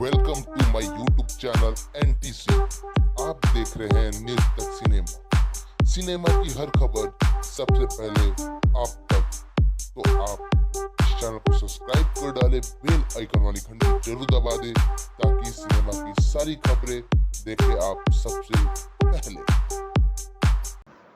Welcome two माय YouTube channel NTC. आप देख रहे हैं न्यूज तक सिनेमा की हर खबर सबसे पहले आप तक। तो आप इस चैनल को सब्सक्राइब कर डालें, बेल आइकन वाली घंटी जरूर दबा दें ताकि सिनेमा की सारी खबरें देखें आप सबसे पहले।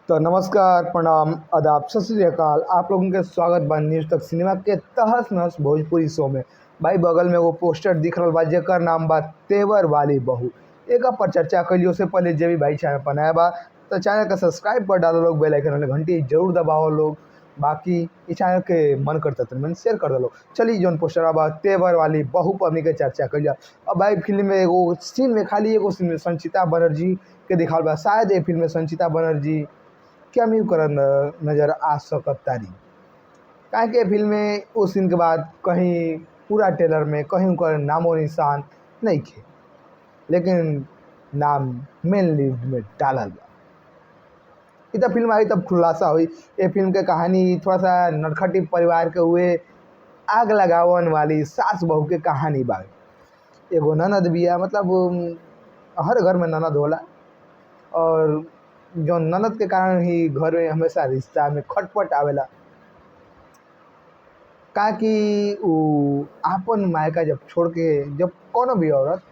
तो नमस्कार, प्रणाम, आदाब, सत श्री अकाल। आप लोगों के स्वागत बा न्यूज तक सिनेमा के तहस नहस भोजपुरी शो में। भाई बगल में वो पोस्टर दिख रहा बा जेकर नाम बा तेवर वाली बहू। एक पर चर्चा करियो से पहले जे भी भाई चैनल पर नया बा तो चैनल का सब्सक्राइब कर डालो लोग, बेल आइकन वाली घंटी जरूर दबाओ लोग। बाकी इस चैनल के मन करता तो मैंने शेयर कर दो। चलिए जौन पोस्टर बा तेवर वाली बहू पर हमनी के चर्चा कर लिया। अब भाई फिल्म में एगो सीन में खाली एगो सीन में संचिता बनर्जी के दिखाल बा। शायद ये फिल्म में संचिता बनर्जी कैमियो करन नज़र आ सकतारी। काहे कि फिल्म में उस सीन के बाद कहीं पूरा ट्रेलर में कहीं उनका नामो निशान नहीं थे, लेकिन नाम मेन लीड में डालल बा। जब फिल्म आई तब खुलासा हुई ये फिल्म के कहानी थोड़ा सा नटखटी परिवार के हुए आग लगावन वाली सास बहू के कहानी बा। एगो ननद बिया, मतलब हर घर में ननद होला और जो ननद के कारण ही घर में हमेशा रिश्ता में खटपट आवेला। का कि आपन मायका जब छोड़ के, जब कोनो भी औरत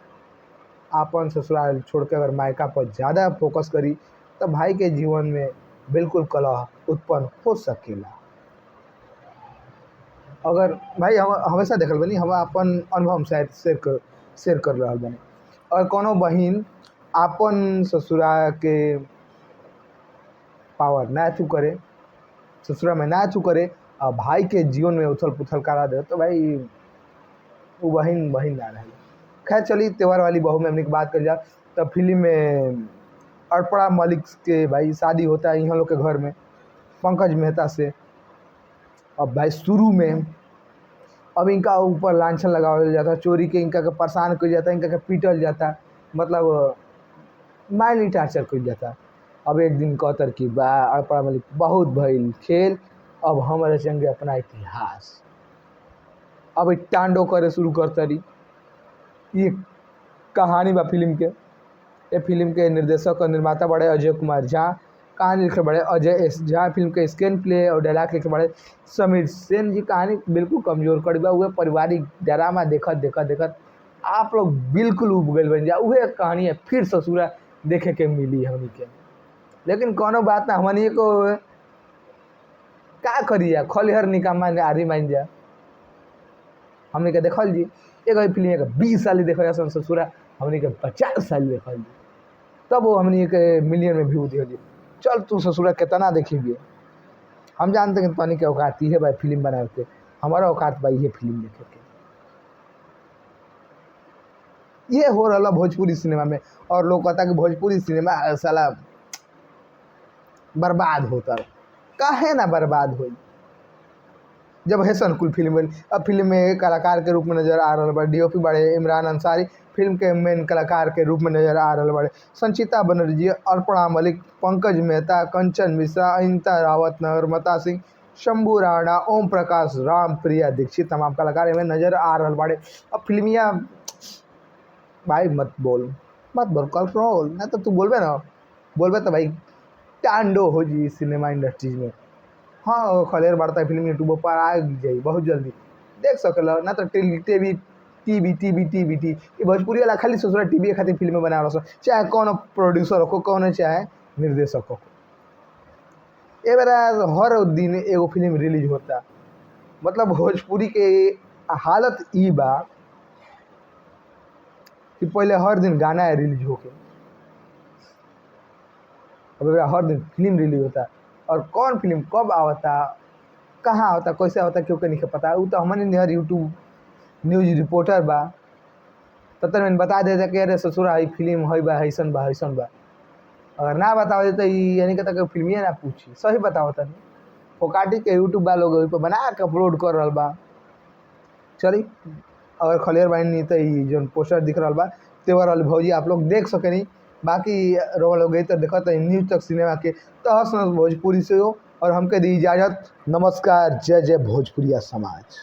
आपन ससुराल छोड़ के अगर मायका पर ज़्यादा फोकस करी तो भाई के जीवन में बिल्कुल कलह उत्पन्न हो सकेला। अगर भाई हम हमेशा देखल बनी, हम अपन अनुभव शायद शेयर कर रहा बनी। और कोनो बहिन आपन ससुरा के पावर ना अथू करे, ससुरा में ना अथू करे और भाई के जीवन में उथल पुथल करा दे तो भाई वो बहिन ना रहे। खैर चलिए त्योहार वाली बहू में हमने की बात कर लिया। तब फिल्म में अर्पणा मलिक के भाई शादी होता है यहाँ लोग के घर में पंकज मेहता से। अब भाई शुरू में अब इनका ऊपर लांछन लगावल जाता, चोरी के इनका के परेशान कर जाता, इनका के पीटल जाता, मतलब माइंडली टार्चर कर जाता। अब एक दिन कह तरकीब बा अर्पणा मलिक बहुत भइल खेल, अब हम रचेंगे अपना इतिहास। अब टांडो करे शुरू कर तरी। ये कहानी बा फिल्म के। ये फिल्म के निर्देशक और निर्माता बड़े अजय कुमार झा, कहानी लिखे बड़े अजय एस झा, फिल्म के स्क्रीन प्ले और डायलॉग लिखे बड़े समीर सेन जी। कहानी बिल्कुल कमजोर कड़ी बा। वह पारिवारिक ड्रामा देखत आप लोग बिल्कुल उब गए बन जा। वह कहानी है फिर ससुरा देखे के मिली हमनी के। लेकिन कोनो बात ना, हमनी को का करिए खलिहर निकामा आदमी मान जा। हमने के देखल जी एक फिल्म के 20 साल देखा जा, ससुरा हमने के 50 साल देखल जी, तब वो हमने के मिलियन में व्यू दिया जी। चल तू ससुरा कितना देखिए, हम जानते हैं पानी के औकात ही है भाई फिल्म बनाए के, हमारा औकात भाई ये फिल्म देखे के। ये हो रहा भोजपुरी सिनेमा में। और लोग कहता कि भोजपुरी सिनेमा साला बर्बाद होता। काहे ना बर्बाद हो जब हैसन कुल फिल्म बनी। अब फिल्म में कलाकार के रूप में नजर आ रहा बड़े डीओपी बड़े इमरान अंसारी, फिल्म के मेन कलाकार के रूप में नजर आ रहा बड़े संचिता बनर्जी, अर्पणा मलिक, पंकज मेहता, कंचन मिश्रा, अनिता रावत, नर्मता सिंह, शंभू राणा, ओम प्रकाश, राम प्रिया दीक्षित तमाम कलाकार में नजर आ रहा बड़े। अब फिल्मिया भाई मत बोल कंट्रोल ना, तो तू बोलबे तो भाई टांडो हो जी सिनेमा इंडस्ट्रीज में। हाँ खलेर बढ़ता है फिल्म यूट्यूब पर आ जाए बहुत जल्दी, देख सकल ना। तो टीवी ये भोजपुरी वाला खाली ससुरा टीवी खातिर फिल्म बना रहा, चाहे कौन प्रोड्यूसर हो, कौन चाहे निर्देशक हो। ये बेरा हर दिन एगो फिल्म रिलीज होता, मतलब भोजपुरी के हालत ई बा कि पहले हर दिन गाना रिलीज होके, अब हर दिन फिल्म रिलीज होता। और कौन फिल्म कब आवता, कहाँ आवता, कैसे आवता, क्यों नहीं पता। वो तो हमने हर यूट्यूब न्यूज रिपोर्टर बा तब मैंने बता देता कि अरे ससुरा है फिल्म है बा हैसन बा। अगर ना बताओ तो यानी कहता कि फिल्म ना पूछी, सही बताओ तनी फोकाटी के यूट्यूब बा लोग बना के अपलोड कर रहा बा। चली अगर खलियर बाइन नहीं तो जो पोस्टर दिख रहा बा तेवर वाली भौजी आप लोग देख सके नहीं। बाकी रोवा लोग गई तो देखा तो न्यूज तक सिनेमा के तहस नहस भोजपुरी से हो। और हमके दी इजाज़त, नमस्कार, जय जय भोजपुरिया समाज।